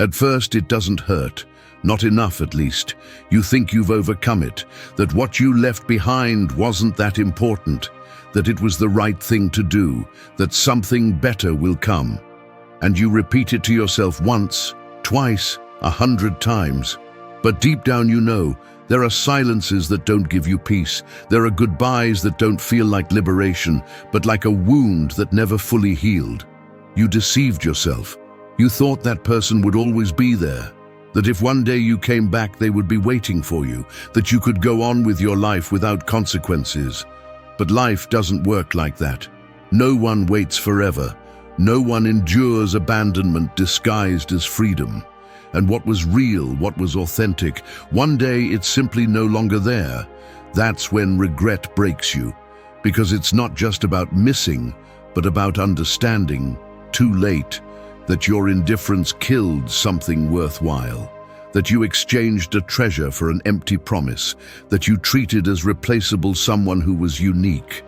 At first, it doesn't hurt. Not enough, at least. You think you've overcome it, that what you left behind wasn't that important, that it was the right thing to do, that something better will come. And you repeat it to yourself once, twice, 100 times. But deep down you know, there are silences that don't give you peace. There are goodbyes that don't feel like liberation, but like a wound that never fully healed. You deceived yourself. You thought that person would always be there, that if one day you came back they would be waiting for you, that you could go on with your life without consequences. But life doesn't work like that. No one waits forever. No one endures abandonment disguised as freedom. And what was real, what was authentic, one day it's simply no longer there. That's when regret breaks you, because it's not just about missing, but about understanding, too late, that your indifference killed something worthwhile, that you exchanged a treasure for an empty promise, that you treated as replaceable someone who was unique.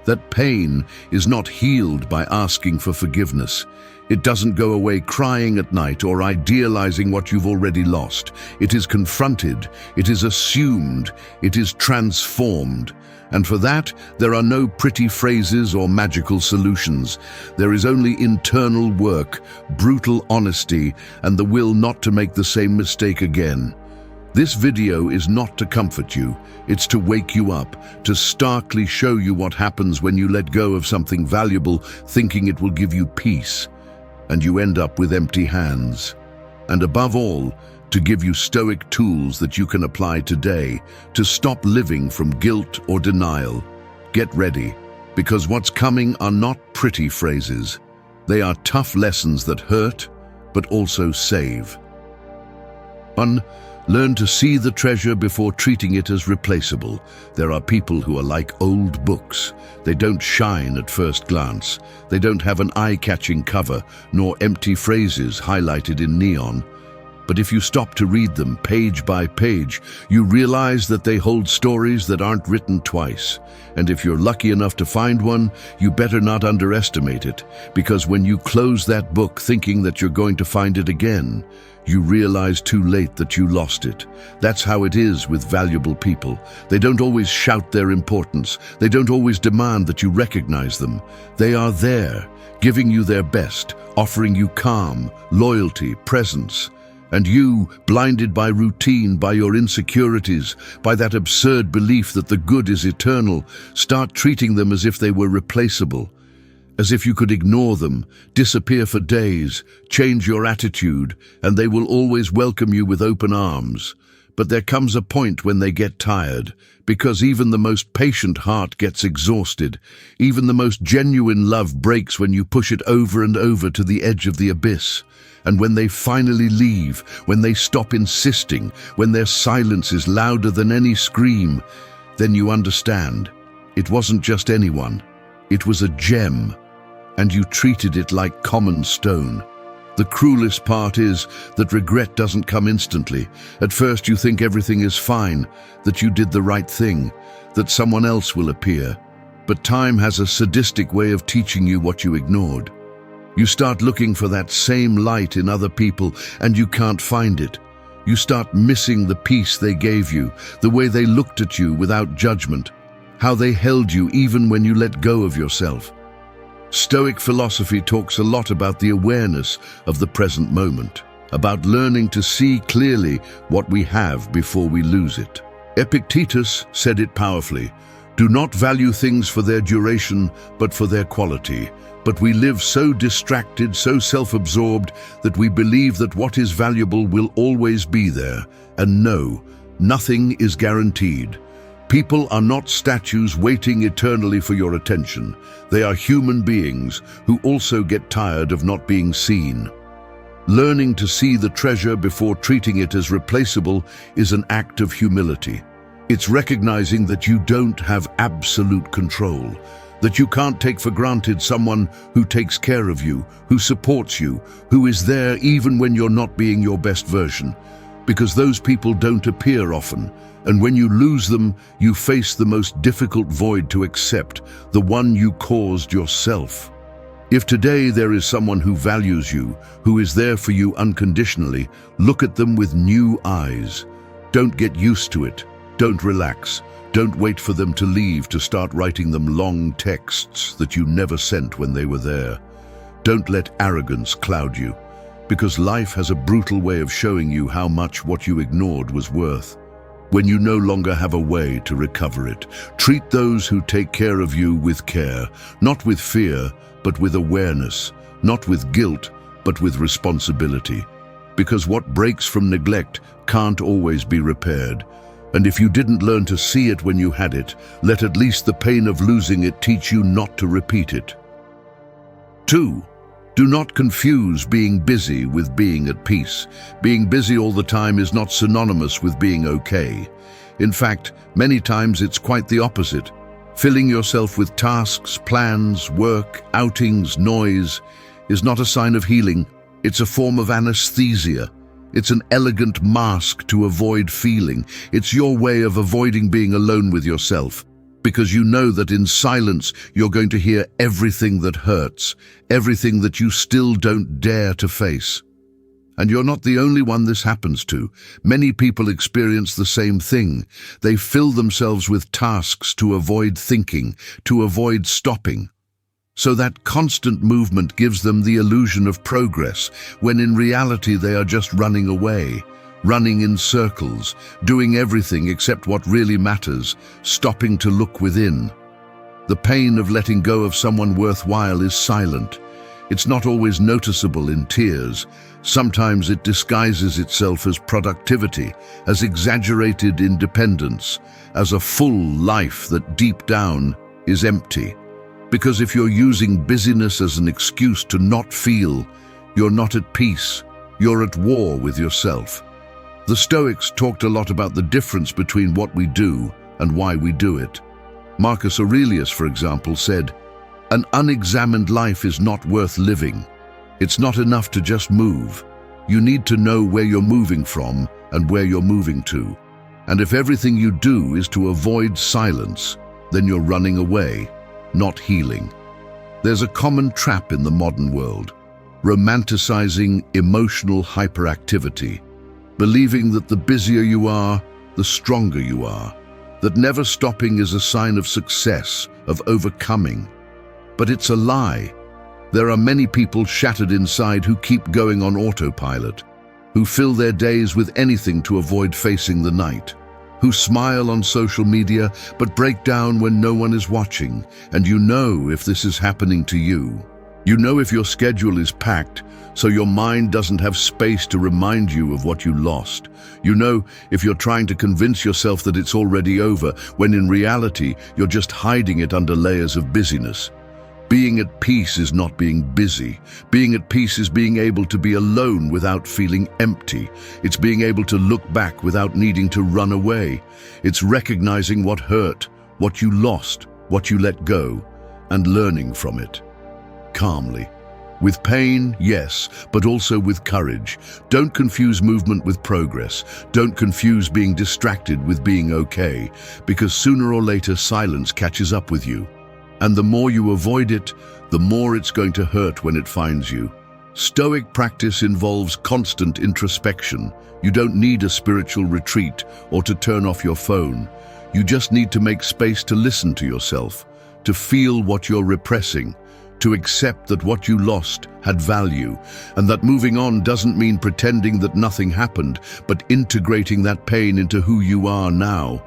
That pain is not healed by asking for forgiveness. It doesn't go away crying at night or idealizing what you've already lost. It is confronted, it is assumed, it is transformed. And for that, there are no pretty phrases or magical solutions. There is only internal work, brutal honesty, and the will not to make the same mistake again. This video is not to comfort you, it's to wake you up, to starkly show you what happens when you let go of something valuable, thinking it will give you peace, and you end up with empty hands. And above all, to give you stoic tools that you can apply today to stop living from guilt or denial. Get ready, because what's coming are not pretty phrases. They are tough lessons that hurt, but also save. 1. Learn to see the treasure before treating it as replaceable. There are people who are like old books. They don't shine at first glance. They don't have an eye-catching cover, nor empty phrases highlighted in neon. But if you stop to read them page by page, you realize that they hold stories that aren't written twice. And if you're lucky enough to find one, you better not underestimate it, because when you close that book thinking that you're going to find it again, you realize too late that you lost it. That's how it is with valuable people. They don't always shout their importance. They don't always demand that you recognize them. They are there, giving you their best, offering you calm, loyalty, presence. And you, blinded by routine, by your insecurities, by that absurd belief that the good is eternal, start treating them as if they were replaceable. As if you could ignore them, disappear for days, change your attitude, and they will always welcome you with open arms. But there comes a point when they get tired, because even the most patient heart gets exhausted. Even the most genuine love breaks when you push it over and over to the edge of the abyss. And when they finally leave, when they stop insisting, when their silence is louder than any scream, then you understand. It wasn't just anyone. It was a gem. And you treated it like common stone. The cruelest part is that regret doesn't come instantly. At first you think everything is fine, that you did the right thing, that someone else will appear. But time has a sadistic way of teaching you what you ignored. You start looking for that same light in other people, and you can't find it. You start missing the peace they gave you, the way they looked at you without judgment, how they held you even when you let go of yourself. Stoic philosophy talks a lot about the awareness of the present moment, about learning to see clearly what we have before we lose it. Epictetus said it powerfully, "Do not value things for their duration, but for their quality." But we live so distracted, so self-absorbed, that we believe that what is valuable will always be there. And no, nothing is guaranteed. People are not statues waiting eternally for your attention. They are human beings who also get tired of not being seen. Learning to see the treasure before treating it as replaceable is an act of humility. It's recognizing that you don't have absolute control, that you can't take for granted someone who takes care of you, who supports you, who is there even when you're not being your best version. Because those people don't appear often, and when you lose them, you face the most difficult void to accept, the one you caused yourself. If today there is someone who values you, who is there for you unconditionally, look at them with new eyes. Don't get used to it. Don't relax. Don't wait for them to leave to start writing them long texts that you never sent when they were there. Don't let arrogance cloud you, because life has a brutal way of showing you how much what you ignored was worth. When you no longer have a way to recover it, treat those who take care of you with care, not with fear, but with awareness, not with guilt, but with responsibility. Because what breaks from neglect can't always be repaired. And if you didn't learn to see it when you had it, let at least the pain of losing it teach you not to repeat it. 2. Do not confuse being busy with being at peace. Being busy all the time is not synonymous with being okay. In fact, many times it's quite the opposite. Filling yourself with tasks, plans, work, outings, noise is not a sign of healing. It's a form of anesthesia. It's an elegant mask to avoid feeling. It's your way of avoiding being alone with yourself, because you know that in silence you're going to hear everything that hurts, everything that you still don't dare to face. And you're not the only one this happens to. Many people experience the same thing. They fill themselves with tasks to avoid thinking, to avoid stopping. So that constant movement gives them the illusion of progress, when in reality they are just running away, running in circles, doing everything except what really matters, stopping to look within. The pain of letting go of someone worthwhile is silent. It's not always noticeable in tears. Sometimes it disguises itself as productivity, as exaggerated independence, as a full life that deep down is empty. Because if you're using busyness as an excuse to not feel, you're not at peace, you're at war with yourself. The Stoics talked a lot about the difference between what we do and why we do it. Marcus Aurelius, for example, said, "An unexamined life is not worth living. It's not enough to just move. You need to know where you're moving from and where you're moving to. And if everything you do is to avoid silence, then you're running away, not healing." There's a common trap in the modern world: romanticizing emotional hyperactivity, believing that the busier you are, the stronger you are, that never stopping is a sign of success, of overcoming. But it's a lie. There are many people shattered inside who keep going on autopilot, who fill their days with anything to avoid facing the night, who smile on social media but break down when no one is watching. And you know if this is happening to you. You know if your schedule is packed, so your mind doesn't have space to remind you of what you lost. You know if you're trying to convince yourself that it's already over, when in reality you're just hiding it under layers of busyness. Being at peace is not being busy. Being at peace is being able to be alone without feeling empty. It's being able to look back without needing to run away. It's recognizing what hurt, what you lost, what you let go, and learning from it. Calmly. With pain, yes, but also with courage. Don't confuse movement with progress. Don't confuse being distracted with being okay, because sooner or later silence catches up with you. And the more you avoid it, the more it's going to hurt when it finds you. Stoic practice involves constant introspection. You don't need a spiritual retreat or to turn off your phone. You just need to make space to listen to yourself, to feel what you're repressing, to accept that what you lost had value, and that moving on doesn't mean pretending that nothing happened, but integrating that pain into who you are now.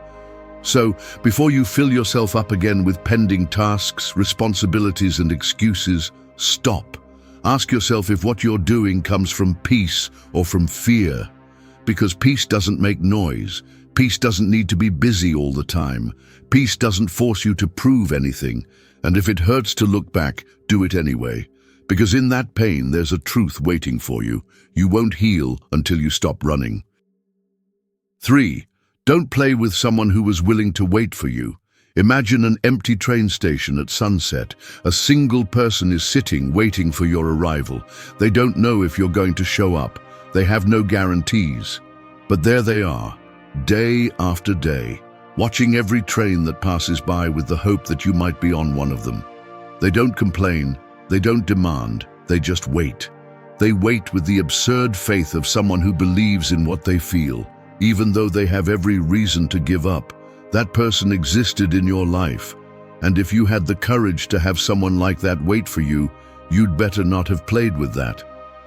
So, before you fill yourself up again with pending tasks, responsibilities, and excuses, stop. Ask yourself if what you're doing comes from peace or from fear. Because peace doesn't make noise. Peace doesn't need to be busy all the time. Peace doesn't force you to prove anything. And if it hurts to look back, do it anyway. Because in that pain, there's a truth waiting for you. You won't heal until you stop running. 3. Don't play with someone who was willing to wait for you. Imagine an empty train station at sunset. A single person is sitting, waiting for your arrival. They don't know if you're going to show up. They have no guarantees. But there they are, day after day, watching every train that passes by with the hope that you might be on one of them. They don't complain. They don't demand, they just wait. They wait with the absurd faith of someone who believes in what they feel, even though they have every reason to give up. That person existed in your life, and if you had the courage to have someone like that wait for you, you'd better not have played with that.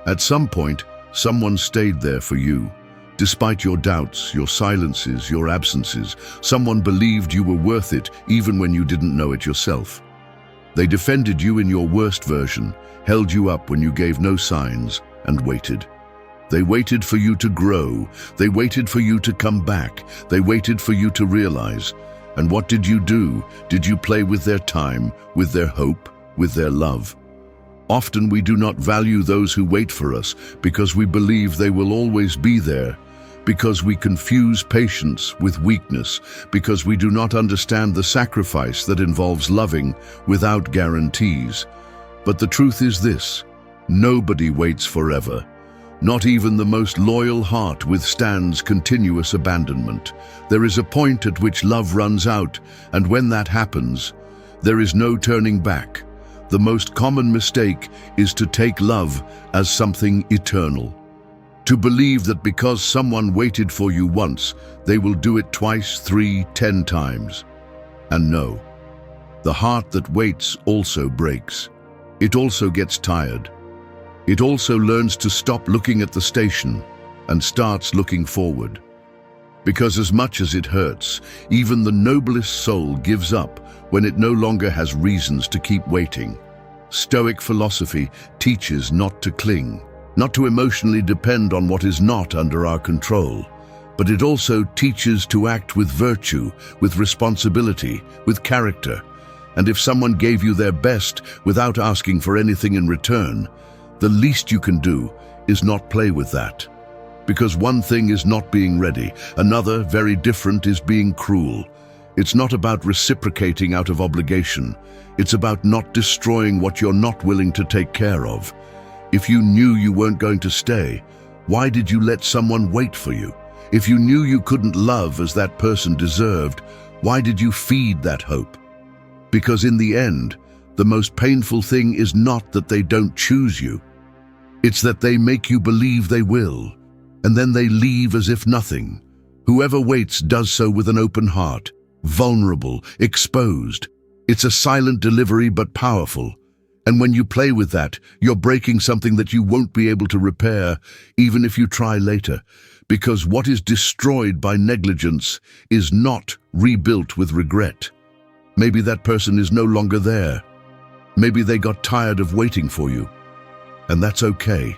At some point, someone stayed there for you. Despite your doubts, your silences, your absences, someone believed you were worth it even when you didn't know it yourself. They defended you in your worst version, held you up when you gave no signs, and waited. They waited for you to grow. They waited for you to come back. They waited for you to realize. And what did you do? Did you play with their time, with their hope, with their love? Often we do not value those who wait for us because we believe they will always be there, because we confuse patience with weakness, because we do not understand the sacrifice that involves loving without guarantees. But the truth is this: nobody waits forever. Not even the most loyal heart withstands continuous abandonment. There is a point at which love runs out, and when that happens, there is no turning back. The most common mistake is to take love as something eternal. To believe that because someone waited for you once, they will do it twice, 3, 10 times. And no, the heart that waits also breaks. It also gets tired. It also learns to stop looking at the station and starts looking forward. Because as much as it hurts, even the noblest soul gives up when it no longer has reasons to keep waiting. Stoic philosophy teaches not to cling, not to emotionally depend on what is not under our control, but it also teaches to act with virtue, with responsibility, with character. And if someone gave you their best without asking for anything in return, the least you can do is not play with that. Because one thing is not being ready, another, very different, is being cruel. It's not about reciprocating out of obligation. It's about not destroying what you're not willing to take care of. If you knew you weren't going to stay, why did you let someone wait for you? If you knew you couldn't love as that person deserved, why did you feed that hope? Because in the end, the most painful thing is not that they don't choose you. It's that they make you believe they will, and then they leave as if nothing. Whoever waits does so with an open heart, vulnerable, exposed. It's a silent delivery but powerful. And when you play with that, you're breaking something that you won't be able to repair, even if you try later. Because what is destroyed by negligence is not rebuilt with regret. Maybe that person is no longer there. Maybe they got tired of waiting for you. And that's okay.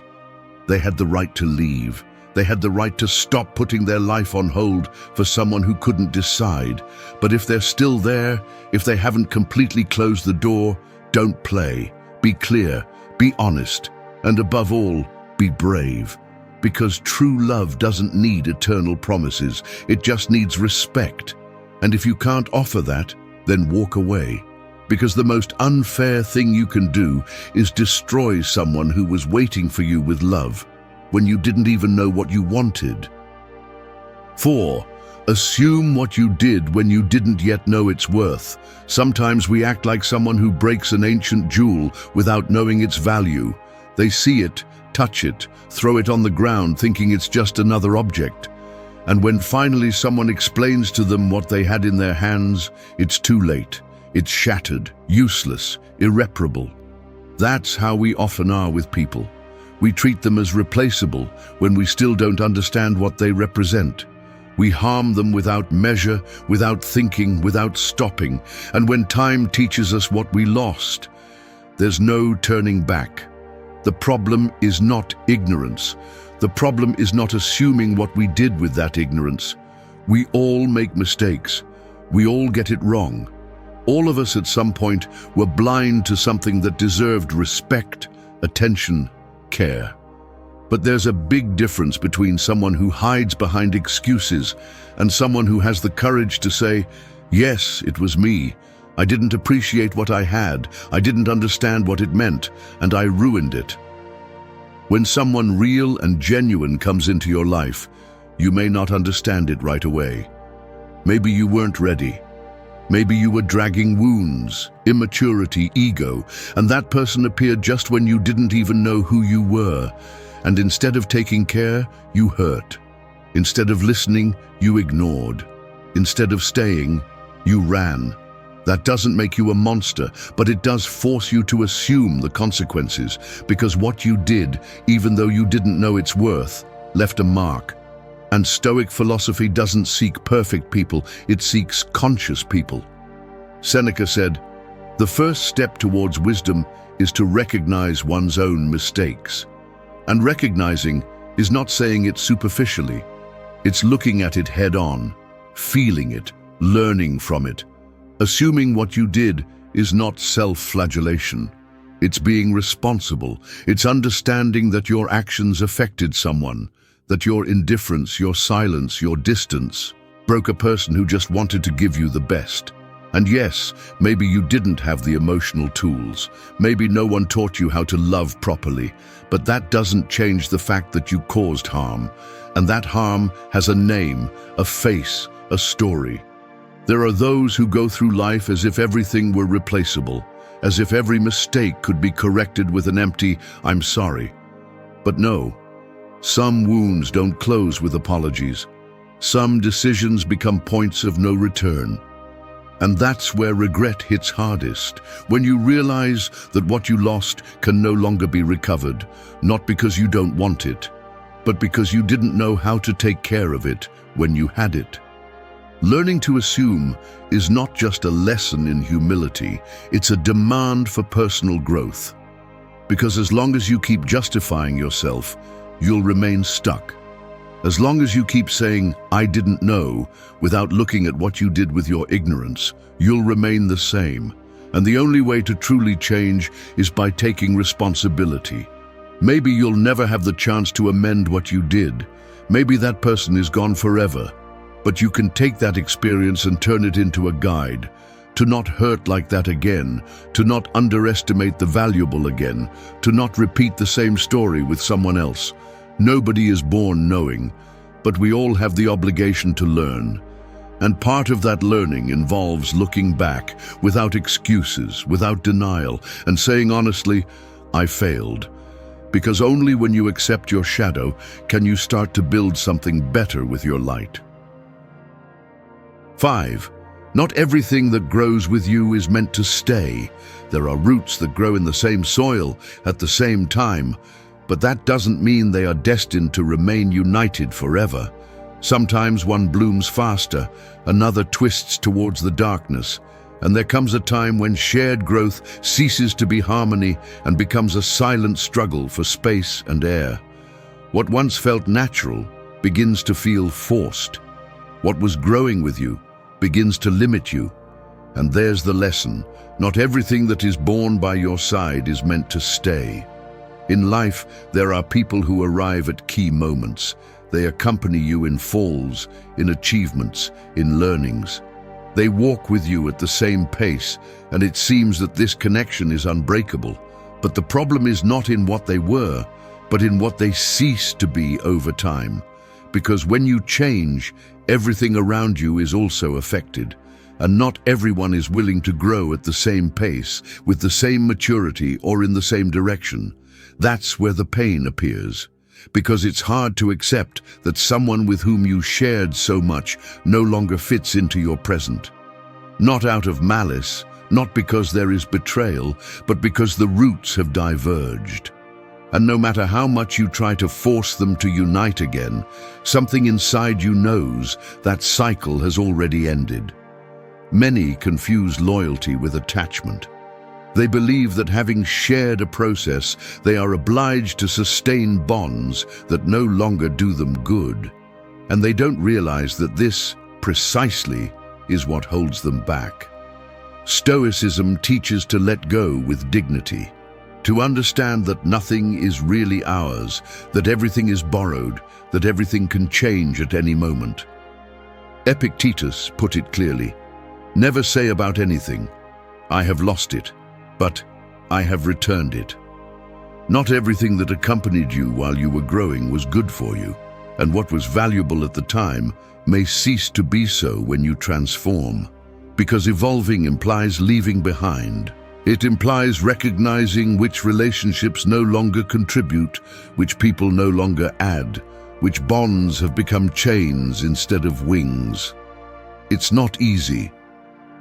They had the right to leave. They had the right to stop putting their life on hold for someone who couldn't decide. But if they're still there, if they haven't completely closed the door, don't play. Be clear, be honest, and above all, be brave. Because true love doesn't need eternal promises. It just needs respect. And if you can't offer that, then walk away. Because the most unfair thing you can do is destroy someone who was waiting for you with love when you didn't even know what you wanted. 4. Assume what you did when you didn't yet know its worth. Sometimes we act like someone who breaks an ancient jewel without knowing its value. They see it, touch it, throw it on the ground thinking it's just another object. And when finally someone explains to them what they had in their hands, it's too late. It's shattered, useless, irreparable. That's how we often are with people. We treat them as replaceable when we still don't understand what they represent. We harm them without measure, without thinking, without stopping. And when time teaches us what we lost, there's no turning back. The problem is not ignorance. The problem is not assuming what we did with that ignorance. We all make mistakes. We all get it wrong. All of us at some point were blind to something that deserved respect, attention, care. But there's a big difference between someone who hides behind excuses and someone who has the courage to say, yes, it was me. I didn't appreciate what I had. I didn't understand what it meant, and I ruined it. When someone real and genuine comes into your life, you may not understand it right away. Maybe you weren't ready. Maybe you were dragging wounds, immaturity, ego, and that person appeared just when you didn't even know who you were. And instead of taking care, you hurt. Instead of listening, you ignored. Instead of staying, you ran. That doesn't make you a monster, but it does force you to assume the consequences, because what you did, even though you didn't know its worth, left a mark. And Stoic philosophy doesn't seek perfect people, it seeks conscious people. Seneca said, "The first step towards wisdom is to recognize one's own mistakes." And recognizing is not saying it superficially. It's looking at it head-on, feeling it, learning from it. Assuming what you did is not self-flagellation. It's being responsible. It's understanding that your actions affected someone, that your indifference, your silence, your distance broke a person who just wanted to give you the best. And yes, maybe you didn't have the emotional tools. Maybe no one taught you how to love properly. But that doesn't change the fact that you caused harm. And that harm has a name, a face, a story. There are those who go through life as if everything were replaceable, as if every mistake could be corrected with an empty, "I'm sorry." But no, some wounds don't close with apologies. Some decisions become points of no return. And that's where regret hits hardest, when you realize that what you lost can no longer be recovered, not because you don't want it, but because you didn't know how to take care of it when you had it. Learning to assume is not just a lesson in humility, it's a demand for personal growth. Because as long as you keep justifying yourself, you'll remain stuck. As long as you keep saying, "I didn't know," without looking at what you did with your ignorance, you'll remain the same. And the only way to truly change is by taking responsibility. Maybe you'll never have the chance to amend what you did. Maybe that person is gone forever. But you can take that experience and turn it into a guide, to not hurt like that again, to not underestimate the valuable again, to not repeat the same story with someone else. Nobody is born knowing, but we all have the obligation to learn. And part of that learning involves looking back, without excuses, without denial, and saying honestly, "I failed." Because only when you accept your shadow can you start to build something better with your light. 5. Not everything that grows with you is meant to stay. There are roots that grow in the same soil at the same time, but that doesn't mean they are destined to remain united forever. Sometimes one blooms faster, another twists towards the darkness, and there comes a time when shared growth ceases to be harmony and becomes a silent struggle for space and air. What once felt natural begins to feel forced. What was growing with you begins to limit you. And there's the lesson. Not everything that is born by your side is meant to stay. In life, there are people who arrive at key moments. They accompany you in falls, in achievements, in learnings. They walk with you at the same pace, and it seems that this connection is unbreakable. But the problem is not in what they were, but in what they cease to be over time. Because when you change, everything around you is also affected. And not everyone is willing to grow at the same pace, with the same maturity, or in the same direction. That's where the pain appears. Because it's hard to accept that someone with whom you shared so much no longer fits into your present. Not out of malice, not because there is betrayal, but because the roots have diverged. And no matter how much you try to force them to unite again, something inside you knows that cycle has already ended. Many confuse loyalty with attachment. They believe that having shared a process, they are obliged to sustain bonds that no longer do them good. And they don't realize that this, precisely, is what holds them back. Stoicism teaches to let go with dignity, to understand that nothing is really ours, that everything is borrowed, that everything can change at any moment. Epictetus put it clearly, "Never say about anything, 'I have lost it,' but 'I have returned it.' Not everything that accompanied you while you were growing was good for you, and what was valuable at the time may cease to be so when you transform. because evolving implies leaving behind. It implies recognizing which relationships no longer contribute, which people no longer add, which bonds have become chains instead of wings. It's not easy.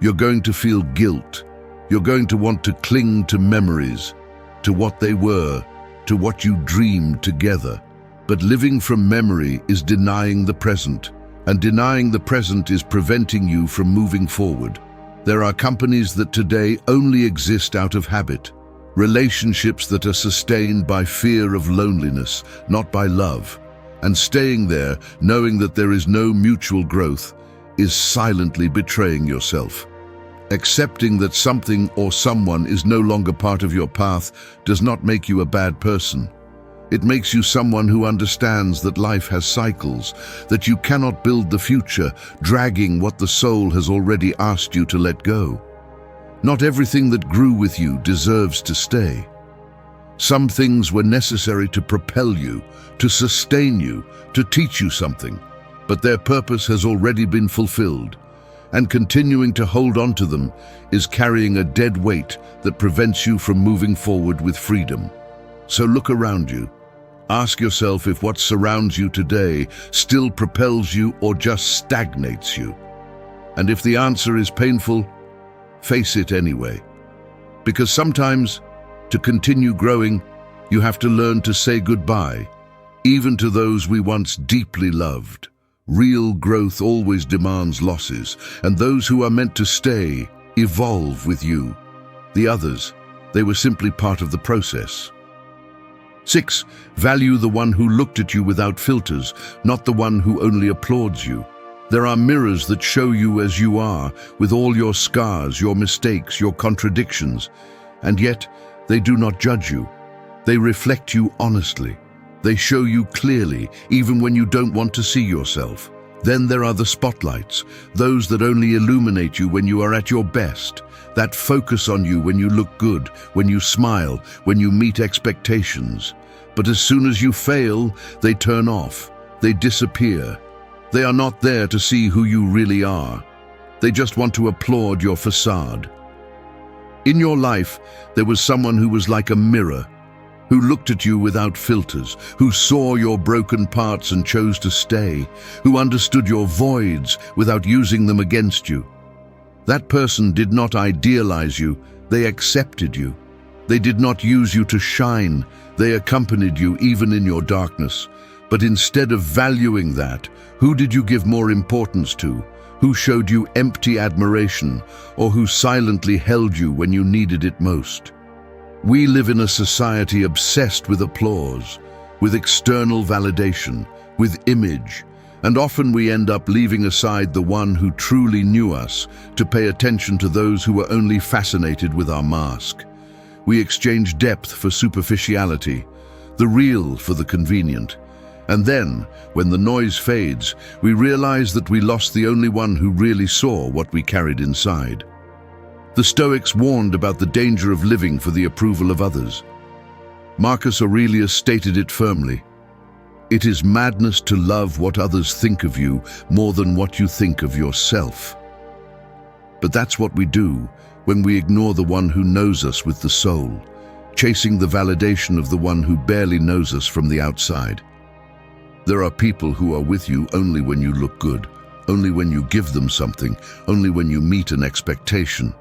You're going to feel guilt. You're going to want to cling to memories, to what they were, to what you dreamed together. But living from memory is denying the present, and denying the present is preventing you from moving forward. There are companies that today only exist out of habit, relationships that are sustained by fear of loneliness, not by love. And staying there, knowing that there is no mutual growth, is silently betraying yourself. Accepting that something or someone is no longer part of your path does not make you a bad person. It makes you someone who understands that life has cycles, that you cannot build the future dragging what the soul has already asked you to let go. Not everything that grew with you deserves to stay. Some things were necessary to propel you, to sustain you, to teach you something, but their purpose has already been fulfilled, and continuing to hold on to them is carrying a dead weight that prevents you from moving forward with freedom. So look around you. Ask yourself if what surrounds you today still propels you or just stagnates you. And if the answer is painful, face it anyway. Because sometimes, to continue growing, you have to learn to say goodbye, even to those we once deeply loved. Real growth always demands losses, and those who are meant to stay evolve with you. The others, they were simply part of the process. 6. Value the one who looked at you without filters, not the one who only applauds you. There are mirrors that show you as you are, with all your scars, your mistakes, your contradictions, and yet they do not judge you. They reflect you honestly. They show you clearly, even when you don't want to see yourself. Then there are the spotlights, those that only illuminate you when you are at your best, that focus on you when you look good, when you smile, when you meet expectations. But as soon as you fail, they turn off, they disappear. They are not there to see who you really are. They just want to applaud your facade. In your life, there was someone who was like a mirror, who looked at you without filters, who saw your broken parts and chose to stay, who understood your voids without using them against you. That person did not idealize you, they accepted you. They did not use you to shine, they accompanied you even in your darkness. But instead of valuing that, who did you give more importance to? Who showed you empty admiration, or who silently held you when you needed it most? We live in a society obsessed with applause, with external validation, with image, and often we end up leaving aside the one who truly knew us to pay attention to those who were only fascinated with our mask. We exchange depth for superficiality, the real for the convenient. And then, when the noise fades, we realize that we lost the only one who really saw what we carried inside. The Stoics warned about the danger of living for the approval of others. Marcus Aurelius stated it firmly. It is madness to love what others think of you more than what you think of yourself. But that's what we do when we ignore the one who knows us with the soul, chasing the validation of the one who barely knows us from the outside. There are people who are with you only when you look good, only when you give them something, only when you meet an expectation,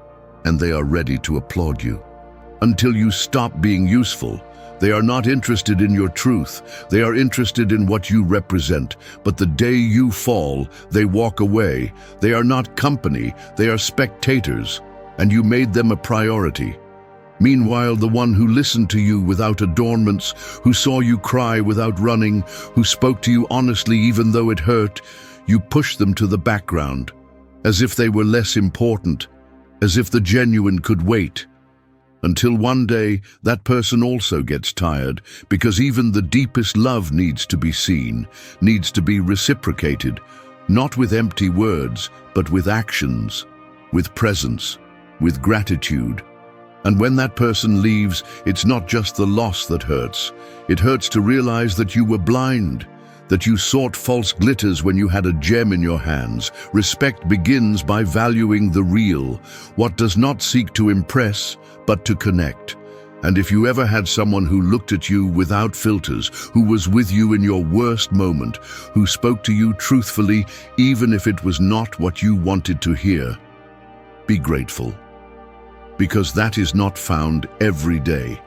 and they are ready to applaud you. Until you stop being useful, they are not interested in your truth. They are interested in what you represent. But the day you fall, they walk away. They are not company, they are spectators, and you made them a priority. Meanwhile, the one who listened to you without adornments, who saw you cry without running, who spoke to you honestly even though it hurt, you pushed them to the background, as if they were less important, as if the genuine could wait. Until one day, that person also gets tired, because even the deepest love needs to be seen, needs to be reciprocated, not with empty words, but with actions, with presence, with gratitude. And when that person leaves, it's not just the loss that hurts. It hurts to realize that you were blind, that you sought false glitters when you had a gem in your hands. Respect begins by valuing the real, what does not seek to impress, but to connect. And if you ever had someone who looked at you without filters, who was with you in your worst moment, who spoke to you truthfully, even if it was not what you wanted to hear, be grateful. Because that is not found every day.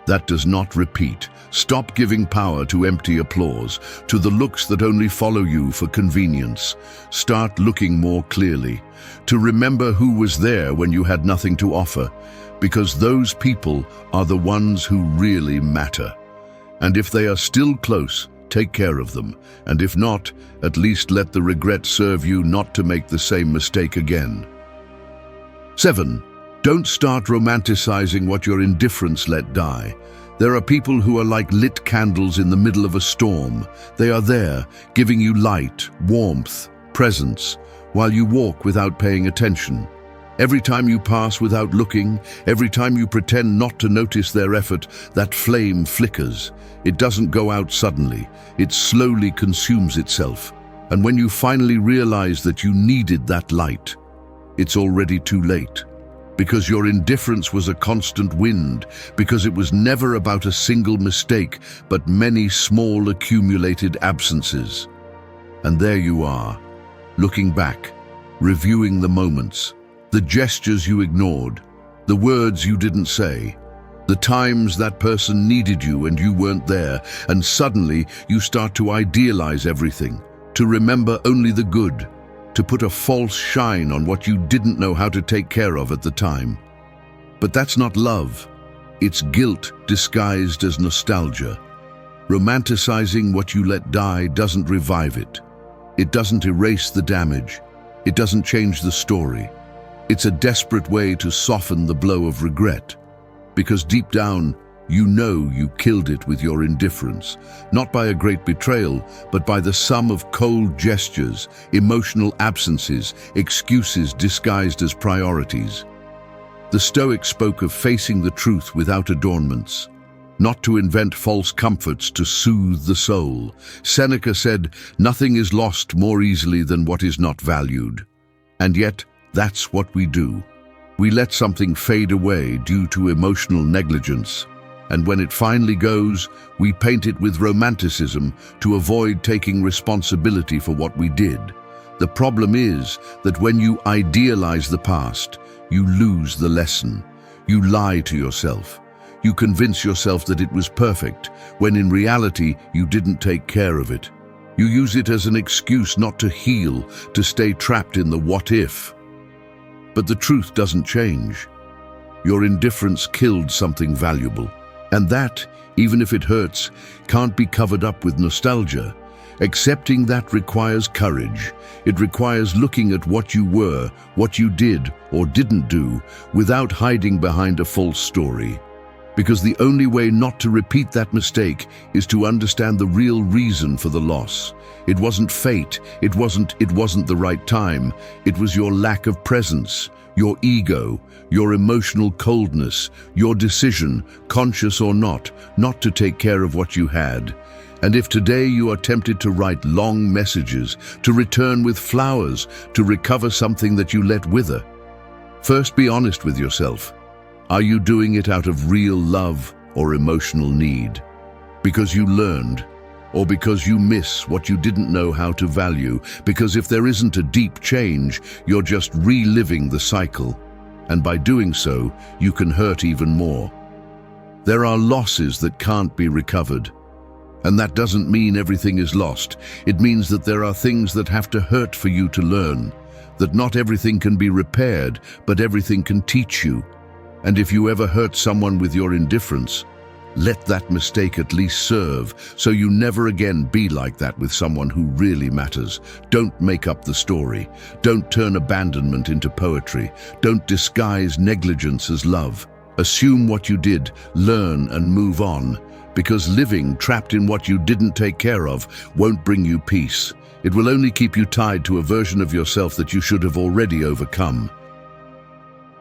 That does not repeat. Stop giving power to empty applause, to the looks that only follow you for convenience. Start looking more clearly, to remember who was there when you had nothing to offer, because those people are the ones who really matter. And if they are still close, take care of them, and if not, at least let the regret serve you not to make the same mistake again. 7. Don't start romanticizing what your indifference let die. There are people who are like lit candles in the middle of a storm. They are there, giving you light, warmth, presence, while you walk without paying attention. Every time you pass without looking, every time you pretend not to notice their effort, that flame flickers. It doesn't go out suddenly. It slowly consumes itself. And when you finally realize that you needed that light, it's already too late. Because your indifference was a constant wind, because it was never about a single mistake, but many small accumulated absences. And there you are, looking back, reviewing the moments, the gestures you ignored, the words you didn't say, the times that person needed you and you weren't there, and suddenly you start to idealize everything, to remember only the good, to put a false shine on what you didn't know how to take care of at the time. But that's not love. It's guilt disguised as nostalgia. Romanticizing what you let die doesn't revive it. It doesn't erase the damage. It doesn't change the story. It's a desperate way to soften the blow of regret. Because deep down, you know you killed it with your indifference, not by a great betrayal, but by the sum of cold gestures, emotional absences, excuses disguised as priorities. The Stoics spoke of facing the truth without adornments, not to invent false comforts to soothe the soul. Seneca said, "Nothing is lost more easily than what is not valued." And yet, that's what we do. We let something fade away due to emotional negligence. And when it finally goes, we paint it with romanticism to avoid taking responsibility for what we did. The problem is that when you idealize the past, you lose the lesson. You lie to yourself. You convince yourself that it was perfect, when in reality you didn't take care of it. You use it as an excuse not to heal, to stay trapped in the what if. But the truth doesn't change. Your indifference killed something valuable. And that, even if it hurts, can't be covered up with nostalgia. Accepting that requires courage. It requires looking at what you were, what you did or didn't do, without hiding behind a false story. Because the only way not to repeat that mistake is to understand the real reason for the loss. It wasn't fate, it wasn't the right time, it was your lack of presence, your ego, your emotional coldness, your decision, conscious or not to take care of what you had. And if today you are tempted to write long messages, to return with flowers, to recover something that you let wither, first be honest with yourself. Are you doing it out of real love or emotional need? Because you learned, or because you miss what you didn't know how to value? Because if there isn't a deep change, you're just reliving the cycle. And by doing so, you can hurt even more. There are losses that can't be recovered. And that doesn't mean everything is lost. It means that there are things that have to hurt for you to learn. That not everything can be repaired, but everything can teach you. And if you ever hurt someone with your indifference, let that mistake at least serve, so you never again be like that with someone who really matters. Don't make up the story. Don't turn abandonment into poetry. Don't disguise negligence as love. Assume what you did, learn and move on. Because living trapped in what you didn't take care of won't bring you peace. It will only keep you tied to a version of yourself that you should have already overcome.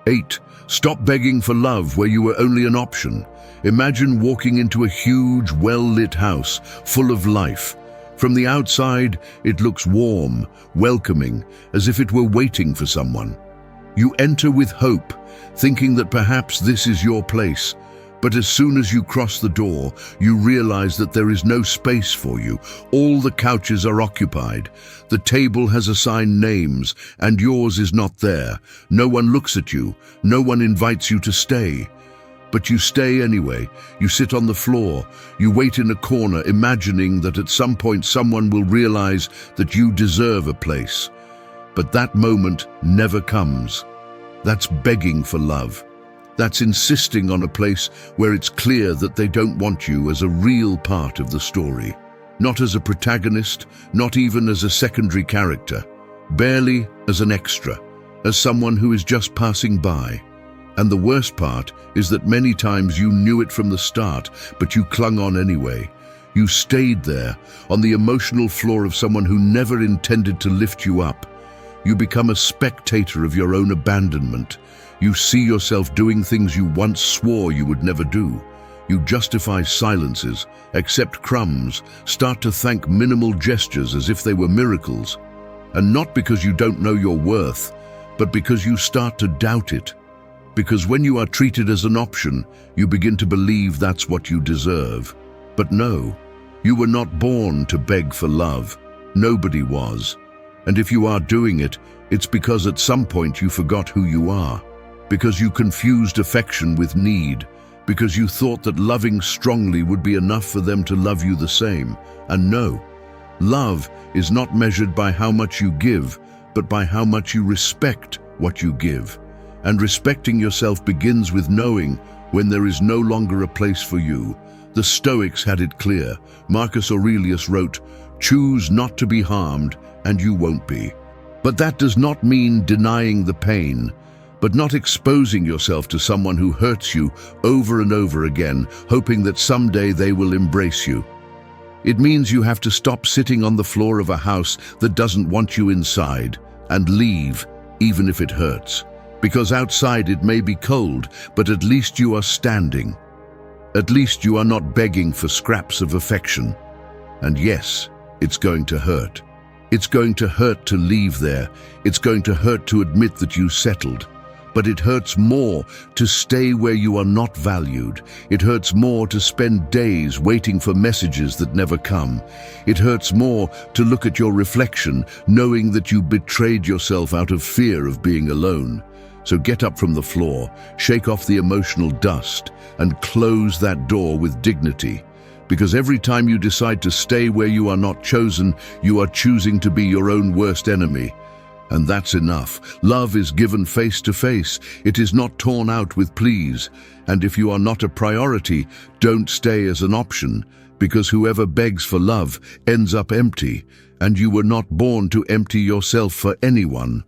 8. Stop begging for love where you were only an option. Imagine walking into a huge, well-lit house, full of life. From the outside, it looks warm, welcoming, as if it were waiting for someone. You enter with hope, thinking that perhaps this is your place. But as soon as you cross the door, you realize that there is no space for you. All the couches are occupied. The table has assigned names, and yours is not there. No one looks at you. No one invites you to stay. But you stay anyway. You sit on the floor. You wait in a corner, imagining that at some point someone will realize that you deserve a place. But that moment never comes. That's begging for love. That's insisting on a place where it's clear that they don't want you as a real part of the story. Not as a protagonist, not even as a secondary character. Barely as an extra, as someone who is just passing by. And the worst part is that many times you knew it from the start, but you clung on anyway. You stayed there, on the emotional floor of someone who never intended to lift you up. You become a spectator of your own abandonment. You see yourself doing things you once swore you would never do. You justify silences, accept crumbs, start to thank minimal gestures as if they were miracles. And not because you don't know your worth, but because you start to doubt it. Because when you are treated as an option, you begin to believe that's what you deserve. But no, you were not born to beg for love. Nobody was. And if you are doing it, it's because at some point you forgot who you are. Because you confused affection with need. Because you thought that loving strongly would be enough for them to love you the same. And no, love is not measured by how much you give, but by how much you respect what you give. And respecting yourself begins with knowing when there is no longer a place for you. The Stoics had it clear. Marcus Aurelius wrote, "Choose not to be harmed, and you won't be." But that does not mean denying the pain, but not exposing yourself to someone who hurts you over and over again, hoping that someday they will embrace you. It means you have to stop sitting on the floor of a house that doesn't want you inside, and leave, even if it hurts. Because outside it may be cold, but at least you are standing. At least you are not begging for scraps of affection. And yes, it's going to hurt. It's going to hurt to leave there. It's going to hurt to admit that you settled. But it hurts more to stay where you are not valued. It hurts more to spend days waiting for messages that never come. It hurts more to look at your reflection, knowing that you betrayed yourself out of fear of being alone. So get up from the floor, shake off the emotional dust, and close that door with dignity. Because every time you decide to stay where you are not chosen, you are choosing to be your own worst enemy. And that's enough. Love is given face to face. It is not torn out with pleas. And if you are not a priority, don't stay as an option, because whoever begs for love ends up empty, and you were not born to empty yourself for anyone.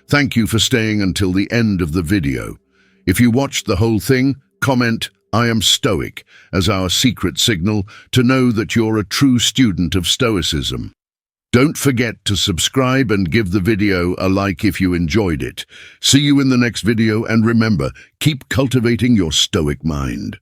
Thank you for staying until the end of the video. If you watched the whole thing, comment "I am Stoic" as our secret signal to know that you're a true student of Stoicism. Don't forget to subscribe and give the video a like if you enjoyed it. See you in the next video, and remember, keep cultivating your Stoic mind.